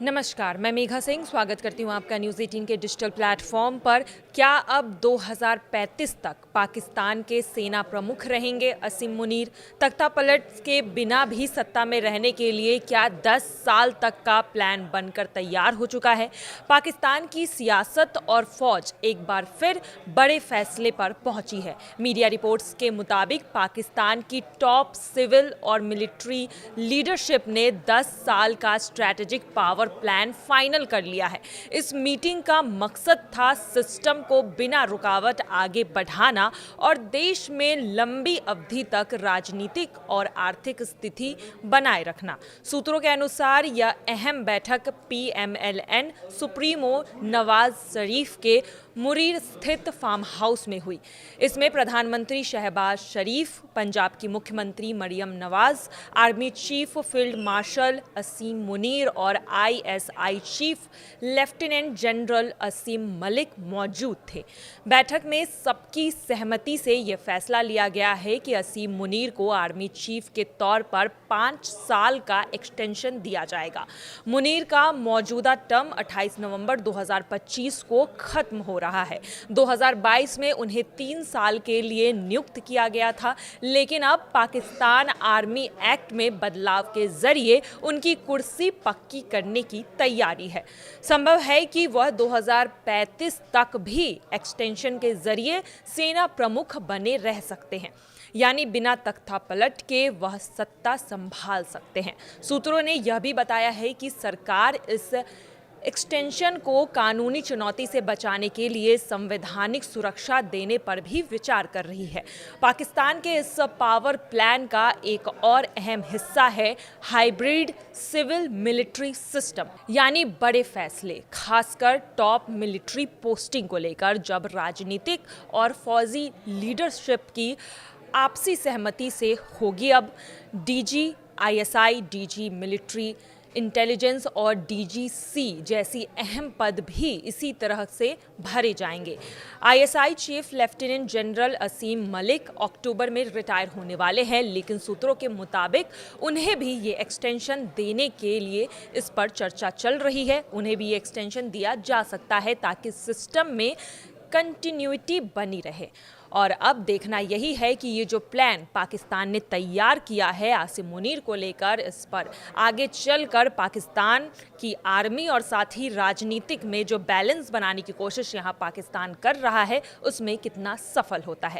नमस्कार, मैं मेघा सिंह स्वागत करती हूँ आपका न्यूज़ 18 के डिजिटल प्लेटफॉर्म पर। क्या अब 2035 तक पाकिस्तान के सेना प्रमुख रहेंगे असीम मुनीर? तख्तापलट के बिना भी सत्ता में रहने के लिए क्या 10 साल तक का प्लान बनकर तैयार हो चुका है? पाकिस्तान की सियासत और फौज एक बार फिर बड़े फैसले पर पहुंची है। मीडिया रिपोर्ट्स के मुताबिक पाकिस्तान की टॉप सिविल और मिलिट्री लीडरशिप ने 10 साल का स्ट्रैटेजिक पावर प्लान फाइनल कर लिया है। इस मीटिंग का मकसद था सिस्टम को बिना रुकावट आगे बढ़ाना और देश में लंबी अवधि तक राजनीतिक और आर्थिक स्थिति बनाए रखना। सूत्रों के अनुसार यह अहम बैठक पीएमएलएन सुप्रीमो नवाज शरीफ के मुरीर स्थित फार्म हाउस में हुई। इसमें प्रधानमंत्री शहबाज शरीफ, पंजाब की मुख्यमंत्री Maryam Nawaz, army chief field marshal Asim Munir और ISI chief lieutenant general Asim Malik मौजूद थे। बैठक में सबकी सहमति से यह फैसला लिया गया है कि असीम मुनीर को आर्मी चीफ के तौर पर 5 साल का एक्सटेंशन दिया जाएगा। मुनीर का मौजूदा टर्म 28 नवंबर 2025 को खत्म हो रहा है। 2022 में उन्हें 3 साल के लिए नियुक्त किया गया था, लेकिन अब पाकिस्तान आर्मी एक्ट में बदलाव के जरिए उनकी कुर्सी पक्की करने की तैयारी है। संभव है कि वह 2035 तक भी एक्सटेंशन के जरिए सेना प्रमुख बने रह सकते हैं, यानी बिना तख्ता पलट के वह सत्ता संभाल सकते हैं। सूत्रों ने यह भी बताया है कि सरकार इस एक्सटेंशन को कानूनी चुनौती से बचाने के लिए संवैधानिक सुरक्षा देने पर भी विचार कर रही है। पाकिस्तान के इस पावर प्लान का एक और अहम हिस्सा है हाइब्रिड सिविल मिलिट्री सिस्टम, यानी बड़े फैसले खासकर टॉप मिलिट्री पोस्टिंग को लेकर जब राजनीतिक और फौजी लीडरशिप की आपसी सहमति से होगी। अब DG ISI, DG military intelligence और डीजीसी जैसी अहम पद भी इसी तरह से भरे जाएंगे। ISI chief lieutenant general Asim Malik अक्टूबर में रिटायर होने वाले हैं, लेकिन सूत्रों के मुताबिक उन्हें भी ये एक्सटेंशन देने के लिए इस पर चर्चा चल रही है। उन्हें भी ये एक्सटेंशन दिया जा सकता है ताकि सिस्टम में कंटिन्यूटी बनी रहे। और अब देखना यही है कि ये जो प्लान पाकिस्तान ने तैयार किया है आसिम मुनीर को लेकर, इस पर आगे चलकर पाकिस्तान की आर्मी और साथ ही राजनीतिक में जो बैलेंस बनाने की कोशिश यहाँ पाकिस्तान कर रहा है, उसमें कितना सफल होता है।